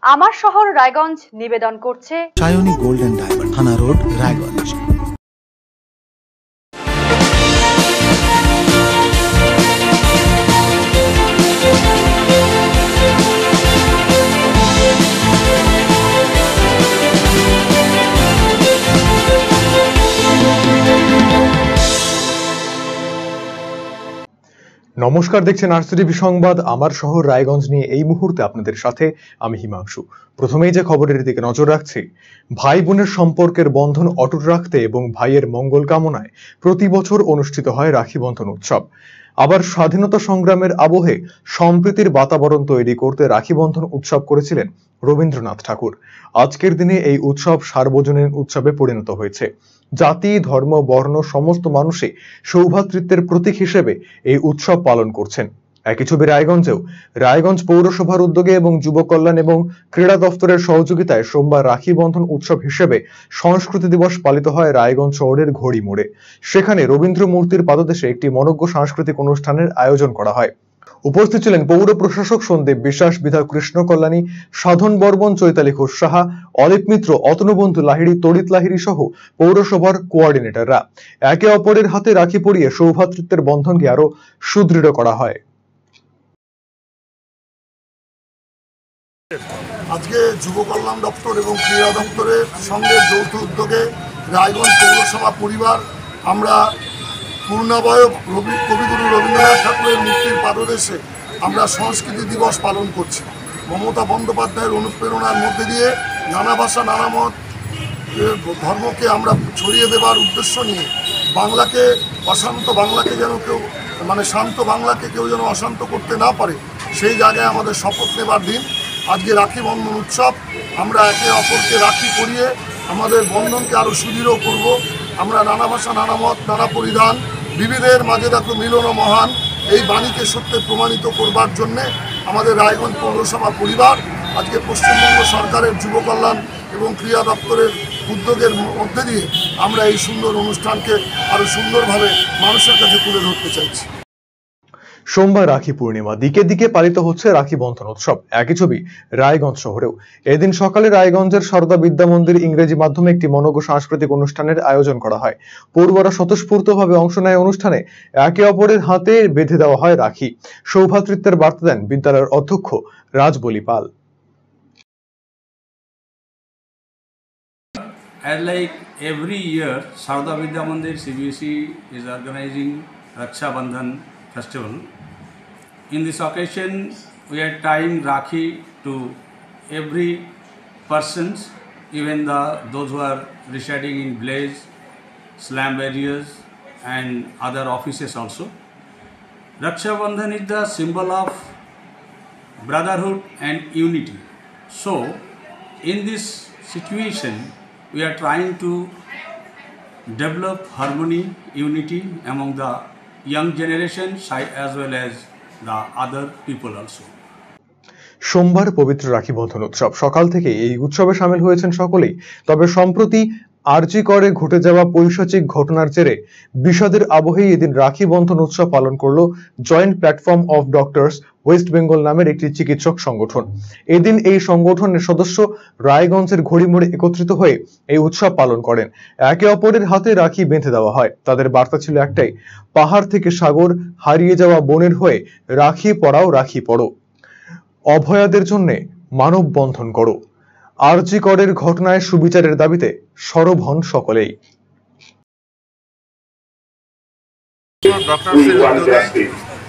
আমার শহর রায়গঞ্জ নিবেদন করছে সায়নী গোল্ড এন্ড ডায়মন্ড, থানা রোড, রায়গঞ্জ। নমস্কার, দেখছেন আরসিটিভি সংবাদ আমার শহর রায়গঞ্জ নিয়ে এই মুহূর্তে আপনাদের সাথে আমি হিমাংশু। প্রথমেই যে খবরের দিকে নজর রাখছি, ভাই বোনের সম্পর্কের বন্ধন অটুট রাখতে এবং ভাইয়ের মঙ্গল কামনায় প্রতি বছর অনুষ্ঠিত হয় রাখি বন্ধন উৎসব। আবার স্বাধীনতা সংগ্রামের আবহে সম্প্রীতির বাতাবরণ তৈরি করতে রাখি বন্ধন উৎসব করেছিলেন রবীন্দ্রনাথ ঠাকুর। আজকের দিনে এই উৎসব সার্বজনীন উৎসবে পরিণত হয়েছে। জাতি, ধর্ম, বর্ণ সমস্ত মানুষই সৌভ্রাতৃত্বের প্রতীক হিসেবে এই উৎসব পালন করছেন। একই ছবি রায়গঞ্জেও রায়গঞ্জ পৌরসভার উদ্যোগে এবং যুব কল্যাণ এবং ক্রীড়া দপ্তরের সহযোগিতায় সোমবার রাখি বন্ধন উৎসব হিসেবে সংস্কৃতি দিবস পালিত হয় রায়গঞ্জ শহরের ঘড়ি মোড়ে। সেখানে রবীন্দ্র মূর্তির পাদদেশে একটি মনোজ্ঞ সাংস্কৃতিক অনুষ্ঠানের আয়োজন করা হয়। উপস্থিত ছিলেন পৌর প্রশাসক সন্দীপ বিশ্বাস, বিধায়ক কৃষ্ণ কল্যাণী, সাধন বর্মন, চৈতালি ঘোষ সাহা, অলিপ মিত্র, অতনুবন্ধু লাহিড়ী, তড়িৎ লাহিড়ী সহ পৌরসভার কোঅর্ডিনেটররা। একে অপরের হাতে রাখি পরিয়ে সৌভ্রাতৃত্বের বন্ধনকে আরো সুদৃঢ় করা হয়। আজকে যুব কল্যাণ দপ্তর এবং ক্রীড়া দপ্তরের সঙ্গে যৌথ উদ্যোগে রায়গঞ্জ পৌরসভা পরিবার আমরা পূর্ণাবয়ব কবিগুরু রবীন্দ্রনাথ ঠাকুরের মূর্তির পাদদেশে আমরা সংস্কৃতি দিবস পালন করছি। মমতা বন্দ্যোপাধ্যায়ের অনুপ্রেরণার মধ্যে দিয়ে নানা ভাষা, নানা মত, ধর্মকে আমরা ছড়িয়ে দেবার উদ্দেশ্য নিয়ে বাংলাকে অশান্ত, বাংলাকে যেন কেউ শান্ত বাংলাকে কেউ যেন অশান্ত করতে না পারে, সেই জায়গায় আমাদের শপথ নেবার দিন আজকে রাখি বন্ধন উৎসব। আমরা একে অপরকে রাখি পরিয়ে আমাদের বন্ধনকে আরও সুদৃঢ় করব। আমরা নানা ভাষা, নানা মত, নানা পরিধান, বিবিধের মাঝে দেখো মিলন মহান, এই বাণীকে সত্যে প্রমাণিত করবার জন্যে আমাদের রায়গঞ্জ পৌরসভা পরিবার আজকে পশ্চিমবঙ্গ সরকারের যুব কল্যাণ এবং ক্রীড়া দপ্তরের উদ্যোগের মধ্যে দিয়ে আমরা এই সুন্দর অনুষ্ঠানকে আরও সুন্দরভাবে মানুষের কাছে তুলে ধরতে চাইছি। সোমবার রাখি পূর্ণিমা, দিকে দিকে পালিত হচ্ছে রাখি বন্ধন উৎসব। একই ছবি রায়গঞ্জ শহরেও। এদিন সকালে রায়গঞ্জের সারদা বিদ্যা মন্দির ইংরেজি মাধ্যমে একটি মনোজ্ঞ সাংস্কৃতিক অনুষ্ঠানের আয়োজন করা হয়। পড়ুয়ারা স্বতঃস্ফূর্তভাবে অংশ নেয় অনুষ্ঠানে। একে অপরের হাতে বেঁধে দেওয়া হয় রাখি। সৌভ্রাতৃত্বের বার্তা দেন বিদ্যালয়ের অধ্যক্ষ রাজবলি পাল। As like every year, Sarda Vidya Mandir CBSE is organizing Raksha Bandhan festival. In this occasion, we are tying Rakhi to every persons, even those who are residing in village, slum areas, and other offices also. Raksha Bandhan is the symbol of brotherhood and unity. So, in this situation, we are trying to develop harmony, unity among the young generation as well as the other people also. সোমবার পবিত্র রাখি বন্ধন উৎসব। সকাল থেকে এই উৎসবে সামিল হয়েছেন সকলেই। তবে সম্প্রতি আরজি করে ঘটে যাওয়া পৈশাচিক ঘটনার জেরে বিষাদের আবহেই এদিন রাখি বন্ধন উৎসব পালন করলো joint platform of doctors West Bengal নামের একটি চিকিৎসক সংগঠন। এদিন এই সংগঠনের সদস্য রায়গঞ্জের ঘড়িমোড়ে একত্রিত হয়ে এই উৎসব পালন করেন। একে অপরের হাতে রাখি বেঁধে দেওয়া হয়। তাদের বার্তা ছিল একটাই, পাহাড় থেকে সাগর, হারিয়ে যাওয়া বোনের হয়ে রাখি পরাও, রাখি পড়ো, অভয়াদের জন্য মানব বন্ধন করো। আরজি করের ঘটনায় সুবিচারের দাবিতে সরব হন সকলেই।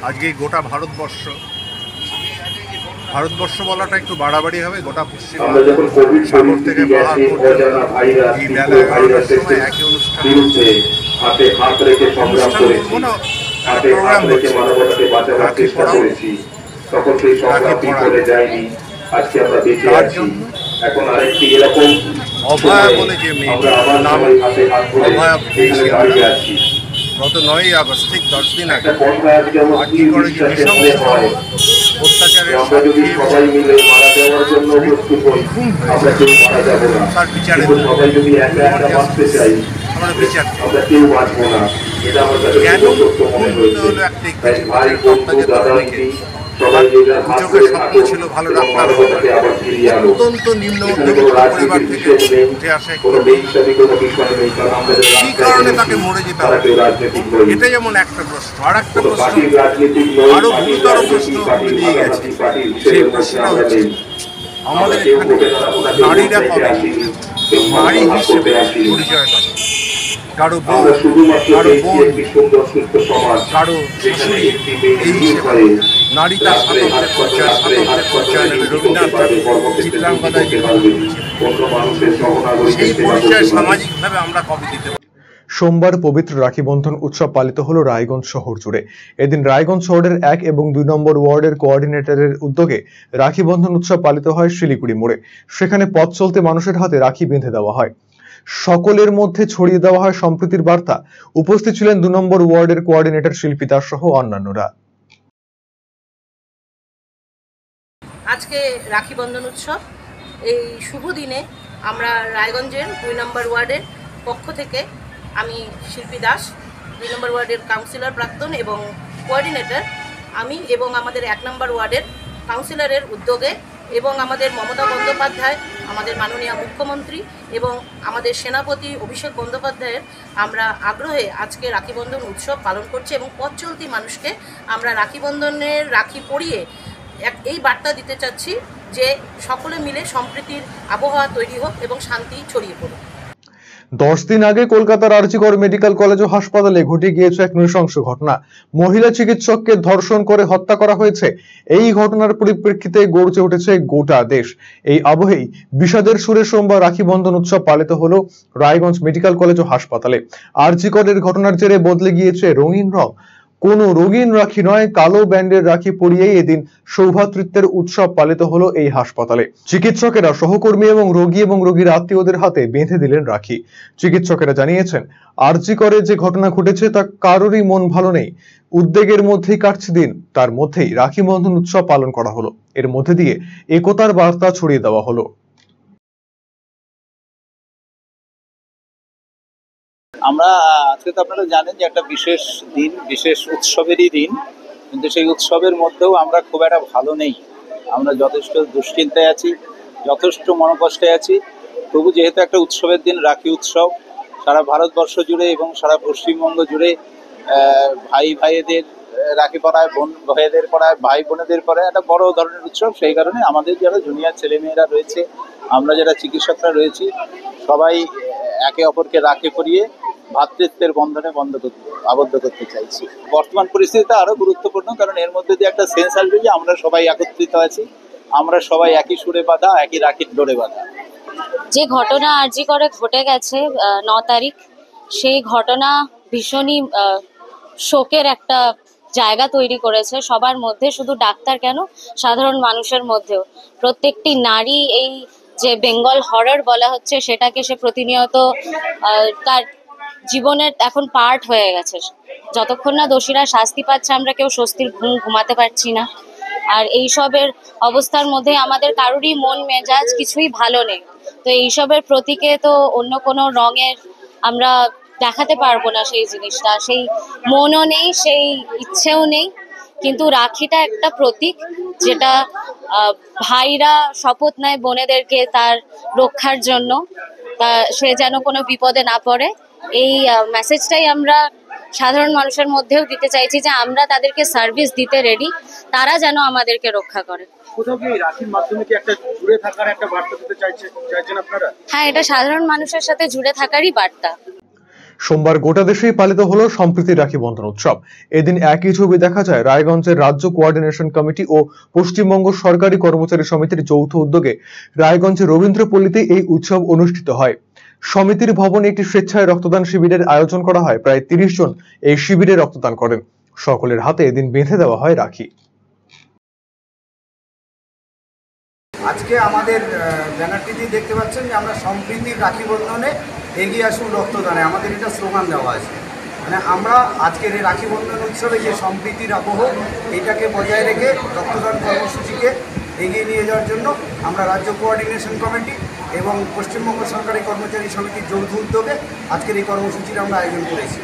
আজকে গোটা ভারতবর্ষ বলাটা একটু বাড়াবাড়ি হবে, গোটা পশ্চিমবঙ্গ সাগর থেকে পাহাড় পর্যন্ত এই বেলা 11টার সময় একই অনুষ্ঠান বলবো না, একটা প্রোগ্রাম হচ্ছে রাখি পড়াও, রাখি পড়াই। তার জন্য অভয়া বলে যে মেয়ে, নাম অভয়া পেয়েছি আমরা গত 9ই আগস্ট, ঠিক 10 দিন আগে আজকে করে যে নৃশংস অত্যাচারের সাক্ষী খুন হয়েছে তার বিচারের আমরা বিচার কেন খুন হতে হলো একটা অত্যাচার দু চোখের স্বপ্ন ছিল ভালো ডাক্তার হওয়া। অত্যন্ত নিম্ন মধ্যবিত্ত পরিবার থেকে উঠে আসে কী কারণে তাকে মরে যেতে হবে, এটা যেমন একটা প্রশ্ন। আর একটা প্রশ্ন, আরও গুরুতর প্রশ্ন দিয়ে গেছে। সেই প্রশ্নটা হচ্ছে আমাদের এখানে নারীরা কবে নারী হিসেবে পরিচয় পাবে? কারো বউ, কারো বোন, কারো শাশুড়ি, এই হিসেবে নারী তার স্বাতন্ত্র্যের পরিচয় নেবে। রবীন্দ্রনাথ ঠাকুর চিত্রাঙ্গদায় যেভাবে বলেছিলেন, সেই পরিচয় সামাজিকভাবে আমরা কবে দিতে পারি? সোমবার পবিত্র রাখি বন্ধন উৎসব পালিত হলো রায়গঞ্জ শহর জুড়ে। এদিন রায়গঞ্জ শহরের 1 এবং 2 নম্বর ওয়ার্ডের কোঅর্ডিনেটরের উদ্যোগে রাখি বন্ধন উৎসব পালিত হয় শিলিগুড়ি মোড়ে। সেখানে পথ চলতে মানুষের হাতে রাখি বেঁধে দেওয়া হয়, সকলের মধ্যে ছড়িয়ে দেওয়া হয় সম্প্রীতির বার্তা। উপস্থিত ছিলেন 2 নম্বর ওয়ার্ডের কোঅর্ডিনেটর শিল্পী দাস সহ অন্যান্যরা। আজকে রাখি বন্ধন উৎসব, এই শুভ দিনে আমরা রায়গঞ্জের 2 নম্বর ওয়ার্ডের পক্ষ থেকে আমি শিল্পী দাস, 2 নম্বর ওয়ার্ডের কাউন্সিলর প্রাক্তন এবং কোঅর্ডিনেটর আমি এবং আমাদের 1 নম্বর ওয়ার্ডের কাউন্সিলরের উদ্যোগে এবং আমাদের মমতা বন্দ্যোপাধ্যায়, আমাদের মাননীয় মুখ্যমন্ত্রী এবং আমাদের সেনাপতি অভিষেক বন্দ্যোপাধ্যায়ের আমরা আগ্রহে আজকে রাখি বন্ধন উৎসব পালন করছি এবং পথ চলতি মানুষকে আমরা রাখি বন্ধনের রাখি পরিয়ে এই বার্তা দিতে চাচ্ছি যে সকলে মিলে সম্প্রীতির আবহাওয়া তৈরি হোক এবং শান্তি ছড়িয়ে পড়ুক। 10 দিন আগে কলকাতার আরজিকর মেডিকেল কলেজ ও হাসপাতালে ঘটে গিয়েছে এক নৃশংস ঘটনা। মহিলা চিকিৎসককে ধর্ষণ করে হত্যা করা হয়েছে। এই ঘটনার পরিপ্রেক্ষিতে গর্জে উঠেছে গোটা দেশ। এই আবহেই বিষাদের সুরে সোমবার রাখি বন্ধন উৎসব পালিত হলো রায়গঞ্জ মেডিকেল কলেজ ও হাসপাতালে। আরজিকরের ঘটনার জেরে বদলে গিয়েছে রঙিন রং। কোনো রঙিন রাখি নয়, কালো ব্যান্ডের রাখি পরিয়েই এদিন সৌভ্রাতৃত্বের উৎসব পালিত হলো এই হাসপাতালে। চিকিৎসকেরা সহকর্মী এবং রোগীর আত্মীয়দের হাতে বেঁধে দিলেন রাখি। চিকিৎসকেরা জানিয়েছেন, আরজিকরে যে ঘটনা ঘটেছে তা কারোরই মন ভালো নেই। উদ্বেগের মধ্যেই কাটছে দিন, তার মধ্যেই রাখি বন্ধন উৎসব পালন করা হলো। এর মধ্যে দিয়ে একতার বার্তা ছড়িয়ে দেওয়া হলো। আমরা আজকে তো আপনারা জানেন যে একটা বিশেষ দিন, বিশেষ উৎসবেরই দিন, কিন্তু সেই উৎসবের মধ্যেও আমরা খুব একটা ভালো নেই। আমরা যথেষ্ট দুশ্চিন্তায় আছি, যথেষ্ট মনোকষ্টে আছি। তবু যেহেতু একটা উৎসবের দিন, রাখি উৎসব, সারা ভারতবর্ষ জুড়ে এবং সারা পশ্চিমবঙ্গ জুড়ে ভাই ভাইদের রাখি পরায়, বোন ভাইদের পরায়, ভাই বোনেদের পরায় একটা বড় ধরনের উৎসব। সেই কারণে আমাদের যারা জুনিয়র ছেলেমেয়েরা রয়েছে, আমরা যারা চিকিৎসকরা রয়েছি, সবাই একে অপরকে রাখি পরিয়ে ভ্রাতৃত্বের বন্ধনে আবদ্ধ করতে চাইছি। বর্তমান পরিস্থিতিটা আরো গুরুত্বপূর্ণ, কারণ এর মধ্যে দিয়ে একটা সেন্স আসবে যে আমরা সবাই একত্রিত আছি, আমরা সবাই একই সুরে বাঁধা, একই রাখির ডোরে বাঁধা। যে ঘটনা আরজিকরে ঘটে গেছে 9 তারিখ, সেই ঘটনা ভীষণই শোকের একটা জায়গা তৈরি করেছে সবার মধ্যে। শুধু ডাক্তার কেন, সাধারণ মানুষের মধ্যেও। প্রত্যেকটি নারী এই যে বেঙ্গল হরর বলা হচ্ছে, সেটাকে সে প্রতিনিয়ত তার জীবনের এখন পার্ট হয়ে গেছে। যতক্ষণ না দোষীরা শাস্তি পাচ্ছে, আমরা কেউ স্বস্তির ঘুম ঘুমাতে পারছি না। আর এইসবের অবস্থার মধ্যে আমাদের কারোরই মন মেজাজ কিছুই ভালো নেই। তো এইসবের প্রতীকে তো অন্য কোনো রঙের আমরা দেখাতে পারবো না সেই জিনিসটা, সেই মনও নেই, সেই ইচ্ছেও নেই। কিন্তু রাখিটা একটা প্রতীক, যেটা ভাইরা শপথ নেয় বোনেদেরকে তার রক্ষার জন্য, তা সে যেন কোনো বিপদে না পড়ে। এই মেসেজটাই আমরা সাধারণ মানুষের মধ্যেও দিতে চাইছি, যে আমরা তাদেরকে সার্ভিস দিতে রেডি, তারা যেন আমাদেরকে রক্ষা করে। হ্যাঁ, এটা সাধারণ মানুষের সাথে জুড়ে থাকারই বার্তা। সোমবার গোটা দেশেই পালিত হলো সম্প্রীতি রাখি বন্ধন উৎসব। এদিন একই ছবি দেখা যায় রায়গঞ্জের রাজ্য কোঅর্ডিনেশন কমিটি ও পশ্চিমবঙ্গ সরকারি কর্মচারী সমিতির যৌথ উদ্যোগে রায়গঞ্জের রবীন্দ্রপল্লীতে এই উৎসব অনুষ্ঠিত হয়। সমিতির ভবনে একটি স্বেচ্ছায় রক্তদান শিবিরের আয়োজন করা হয়। প্রায় 30 জন এই শিবিরে রক্তদান করেন। সকলের হাতে এদিন বেঁধে দেওয়া হয় রাখি। আজকে আমাদের ব্যানারটিতে দেখতে পাচ্ছেন যে আমরা সম্প্রীতির রাখি বন্ধনে এগিয়ে আসুন রক্তদানে, আমাদের এটা স্লোগান দেওয়া আছে। মানে আমরা আজকের এই রাখি বন্ধন উৎসবে যে সম্প্রীতির আবহ, এটাকে বজায় রেখে রক্তদান কর্মসূচিকে এগিয়ে নিয়ে যাওয়ার জন্য আমরা রাজ্য কোঅর্ডিনেশন কমিটি এবং পশ্চিমবঙ্গ সরকারি কর্মচারী সমিতির যৌথ উদ্যোগে আজকের এই কর্মসূচির আমরা আয়োজন করেছি।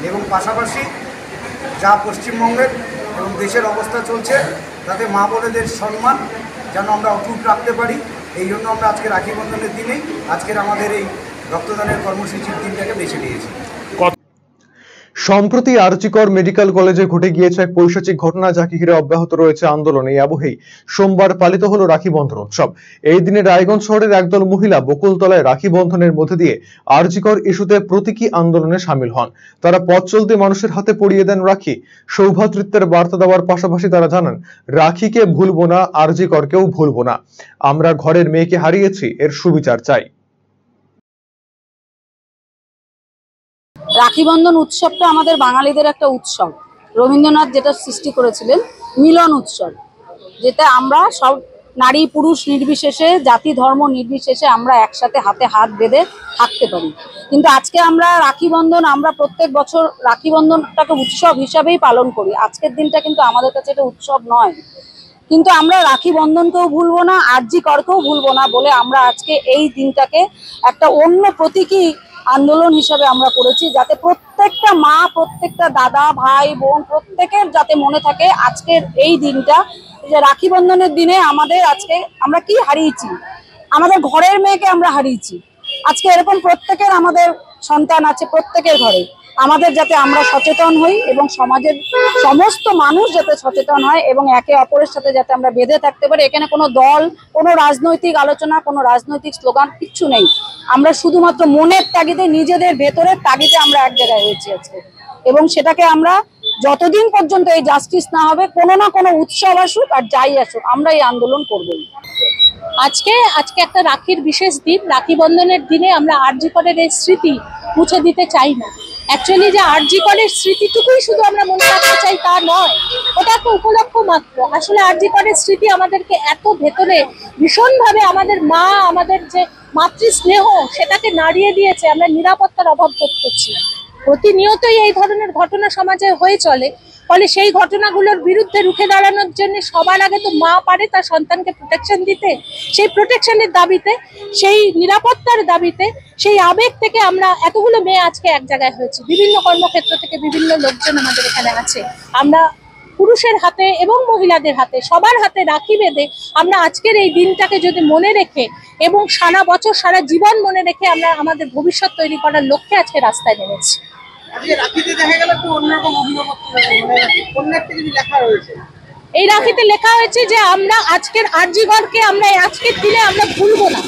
এবং পাশাপাশি যা পশ্চিমবঙ্গের এবং দেশের অবস্থা চলছে, তাতে মা বোনেদের সম্মান যেন আমরা অটুট রাখতে পারি। এই জন্য আমরা আজকে রাখি বন্ধনের দিনেই আজকের আমাদের এই রক্তদানের কর্মসূচির দিনটাকে বেছে নিয়েছি। সম্প্রতি আরজিকর মেডিকেল কলেজে ঘটে গিয়েছে এক পৈশাচিক ঘটনা, যাকে ঘিরে অব্যাহত রয়েছে আন্দোলন। এই আবহেই সোমবার পালিত হলো রাখি বন্ধন উৎসব। এই দিনে রায়গঞ্জ শহরের একদল মহিলা বকুলতলায় রাখি বন্ধনের মধ্যে দিয়ে আরজিকর ইস্যুতে প্রতীকী আন্দোলনে সামিল হন। তারা পথ চলতে মানুষের হাতে পরিয়ে দেন রাখি। সৌভ্রাতৃত্বের বার্তা দেওয়ার পাশাপাশি তারা জানান, রাখিকে ভুলবো না, আরজিকরকেও ভুলবো না। আমরা ঘরের মেয়েকে হারিয়েছি, এর সুবিচার চাই। রাখি বন্ধন উৎসবটা আমাদের বাঙালিদের একটা উৎসব। রবীন্দ্রনাথ যেটা সৃষ্টি করেছিলেন মিলন উৎসব, যেটা আমরা সব নারী পুরুষ নির্বিশেষে, জাতি ধর্ম নির্বিশেষে আমরা একসাথে হাতে হাত বেঁধে থাকতে পারি। কিন্তু আজকে আমরা রাখি বন্ধন, আমরা প্রত্যেক বছর রাখি বন্ধনটাকে উৎসব হিসাবেই পালন করি। আজকের দিনটা কিন্তু আমাদের কাছে এটা উৎসব নয়। কিন্তু আমরা রাখি বন্ধনকেও ভুলবো না, আরজি করকেও ভুলবো না বলে আমরা আজকে এই দিনটাকে একটা অন্য প্রতীকী আন্দোলন হিসাবে আমরা করেছি, যাতে প্রত্যেকটা মা, প্রত্যেকটা দাদা, ভাই, বোন প্রত্যেকের যাতে মনে থাকে আজকের এই দিনটা, যে রাখি বন্ধনের দিনে আমাদের আজকে আমরা কি হারিয়েছি, আমাদের ঘরের মেয়েকে আমরা হারিয়েছি। আজকে এরকম প্রত্যেকের আমাদের সন্তান আছে, প্রত্যেকের ঘরে। আমাদের যাতে আমরা সচেতন হই এবং সমাজের সমস্ত মানুষ যাতে সচেতন হয় এবং একে অপরের সাথে যাতে আমরা বেঁধে থাকতে পারি। এখানে কোনো দল, কোনো রাজনৈতিক আলোচনা, কোনো রাজনৈতিক স্লোগান কিচ্ছু নেই। আমরা শুধুমাত্র মনের তাগিদে, নিজেদের ভেতরের তাগিদে আমরা এক জায়গায় হয়েছি আজকে, এবং সেটাকে আমরা যতদিন পর্যন্ত এই জাস্টিস না হবে, কোনো না কোনো উৎসব আসুক আর যাই আসুক, আমরা এই আন্দোলন করবই। আজকে একটা রাখির বিশেষ দিন। রাখি বন্ধনের দিনে আমরা আরজিকরের এই স্মৃতি মুছে দিতে চাই না। অ্যাকচুয়ালি যে আরজিকরের স্মৃতিটুকুই শুধু আমরা মনে রাখতে চাই তা নয়, ওটা একটা উপলক্ষ মাত্র। আসলে আরজিকরের স্মৃতি আমাদেরকে এত ভেতরে ভীষণভাবে আমাদের মা, আমাদের যে মাতৃ স্নেহ সেটাকে নাড়িয়ে দিয়েছে। আমরা নিরাপত্তার অভাব বোধ করছি। প্রতিনিয়তই এই ধরনের ঘটনা সমাজে হয়ে চলে, ফলে সেই ঘটনাগুলোর বিরুদ্ধে রুখে দাঁড়ানোর জন্য সবার আগে তো মা পারে তার সন্তানকে প্রোটেকশন দিতে। সেই প্রোটেকশনের দাবিতে, সেই নিরাপত্তার দাবিতে, সেই আবেগ থেকে আমরা এতগুলো মেয়ে আজকে এক জায়গায় হয়েছি। বিভিন্ন কর্মক্ষেত্র থেকে বিভিন্ন লোকজন আমাদের এখানে আছে। আমরা পুরুষের হাতে এবং মহিলাদের হাতে, সবার হাতে রাখি বেঁধে আমরা আজকের এই দিনটাকে যদি মনে রেখে এবং সারা বছর সারা জীবন মনে রেখে আমরা আমাদের ভবিষ্যৎ তৈরি করার লক্ষ্যে আজকে রাস্তায় নেমেছি। এই রাখিতে লেখা হয়েছে যে আমরা আজকের আরজিকরকে আমরা আজকের দিনে আমরা ভুলবো না।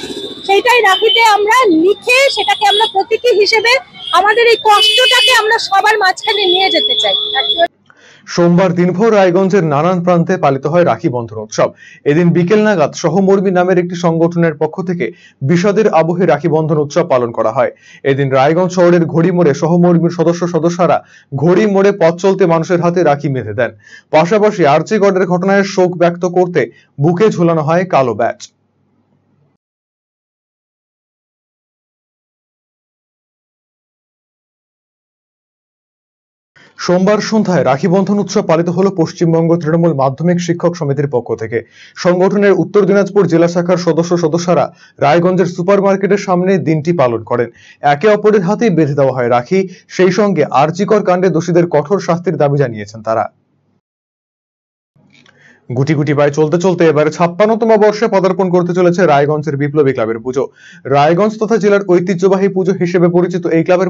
সেইটাই রাখিতে আমরা লিখে সেটাকে আমরা প্রতীকী হিসেবে আমাদের এই কষ্টটাকে আমরা সবার মাঝখানে নিয়ে যেতে চাই। সোমবার দিনভর রায়গঞ্জের নানান প্রান্তে পালিত হয় রাখি বন্ধন উৎসব। এদিন বিকেল নাগাদ সহমর্মী নামের একটি সংগঠনের পক্ষ থেকে বিষাদের আবহে রাখি বন্ধন উৎসব পালন করা হয়। এদিন রায়গঞ্জ শহরের ঘড়ি মোড়ে সহমর্মীর সদস্যরা ঘড়ি মোড়ে পথ চলতে মানুষের হাতে রাখি বেঁধে দেন। পাশাপাশি আরজিকরের ঘটনায় শোক ব্যক্ত করতে বুকে ঝুলানো হয় কালো ব্যাজ। সোমবার সন্ধ্যায় রাখি বন্ধন উৎসব পালিত হলো পশ্চিমবঙ্গ তৃণমূল মাধ্যমিক শিক্ষক সমিতির পক্ষ থেকে। সংগঠনের উত্তর দিনাজপুর জেলা শাখার সদস্যরা রায়গঞ্জের সুপার মার্কেটের সামনে দিনটি পালন করেন। একে অপরের হাতে বেঁধে দেওয়া হয় রাখি। সেই সঙ্গে আরজিকর কাণ্ডে দোষীদের কঠোর শাস্তির দাবি জানিয়েছেন তারা। গুটি গুটি পায়ে চলতে চলতে এবার 56তম বর্ষে পদার্পণ করতে চলেছে রায়গঞ্জের বিপ্লবী ক্লাবের পুজো। রায়গঞ্জ তথা জেলার ঐতিহ্যবাহী পুজো হিসেবে পরিচিত এই ক্লাবের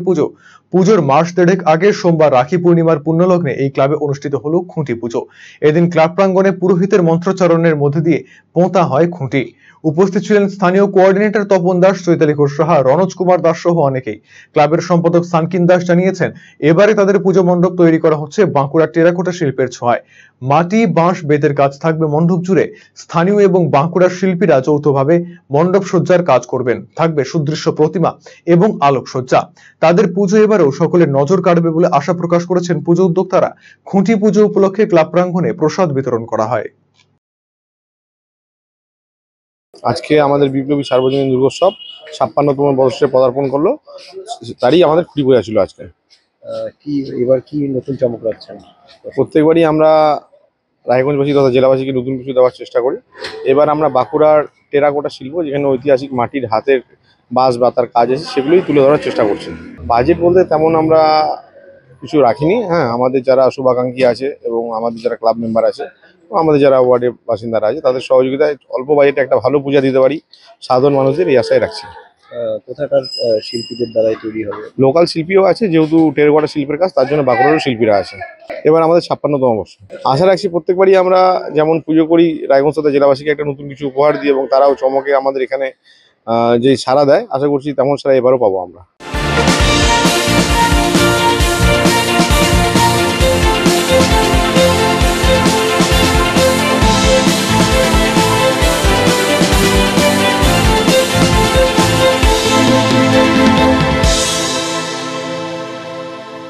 পুজোর মাস দেড়েক আগে সোমবার রাখি পূর্ণিমার পুণ্যলগ্নে এই ক্লাবে অনুষ্ঠিত হলো খুঁটি পুজো। এদিন ক্লাব প্রাঙ্গণে পুরোহিতের মন্ত্রোচ্চারণের মধ্যে দিয়ে পোঁতা হয় খুঁটি। উপস্থিত ছিলেন স্থানীয় কোঅর্ডিনেটর তপন দাস, চৈতালি ঘোষ সাহা, রনোজ কুমার দাস সহ অনেকেই। ক্লাবের সম্পাদক সানকিন দাস জানিয়েছেন, এবারে তাদের পুজো মণ্ডপ তৈরি করা হচ্ছে বাঁকুড়ার টেরাকোটা শিল্পের ছোঁয়ায়। মাটি, বাঁশ, বেতের কাজ থাকবে মণ্ডপ জুড়ে। স্থানীয় এবং বাঁকুড়ার শিল্পীরা যৌথভাবে মণ্ডপ সজ্জার কাজ করবেন। থাকবে সুদৃশ্য প্রতিমা এবং আলোকসজ্জা। তাদের পুজো এবারেও সকলের নজর কাড়বে বলে আশা প্রকাশ করেছেন পুজো উদ্যোক্তারা। খুঁটি পুজো উপলক্ষে ক্লাব প্রাঙ্গণে প্রসাদ বিতরণ করা হয়। আজকে আমাদের বিপ্লবী সার্বজনীন দুর্গোৎসব 56তম বর্ষে পদার্পণ করলো, তারই আমাদের খুঁটি পূজা ছিল আজকে। এবার কি নতুন চমক রাখছেন? প্রত্যেকবারই আমরা রায়গঞ্জবাসী তথা জেলাবাসীকে নতুন কিছু দেওয়ার চেষ্টা করি। এবার আমরা বাঁকুড়ার টেরাকোটা শিল্প, যেখানে ঐতিহাসিক মাটির হাতের বাঁশ বা তার কাজ আছে, সেগুলোই তুলে ধরার চেষ্টা করছি। বাজেট বলতে তেমন আমরা কিছু রাখিনি। হ্যাঁ, আমাদের যারা শুভাকাঙ্ক্ষী আছে এবং আমাদের যারা ক্লাব মেম্বার আছে, আমাদের যারা ওয়ার্ডের বাসিন্দারা আছে, তাদের সহযোগিতায় অল্প বাজেটে একটা ভালো পূজা দিতে পারি সাধারণ মানুষদের, এই আশায় রাখছি। কোথাকার শিল্পীদের দ্বারাই তৈরি হবে? লোকাল শিল্পীও আছে, যেহেতু টেরাকোটা শিল্পের কাজ, তার জন্য বাঁকুড়ারও শিল্পীরা আছে। এবার আমাদের 56তম বর্ষ। আশা রাখছি প্রত্যেকবারই আমরা যেমন পুজো করি রায়গঞ্জ তথা জেলাবাসীকে একটা নতুন কিছু উপহার দিই এবং তারাও চমকে আমাদের এখানে যে সাড়া দেয়, আশা করছি তেমন সাড়া এবারও পাবো আমরা।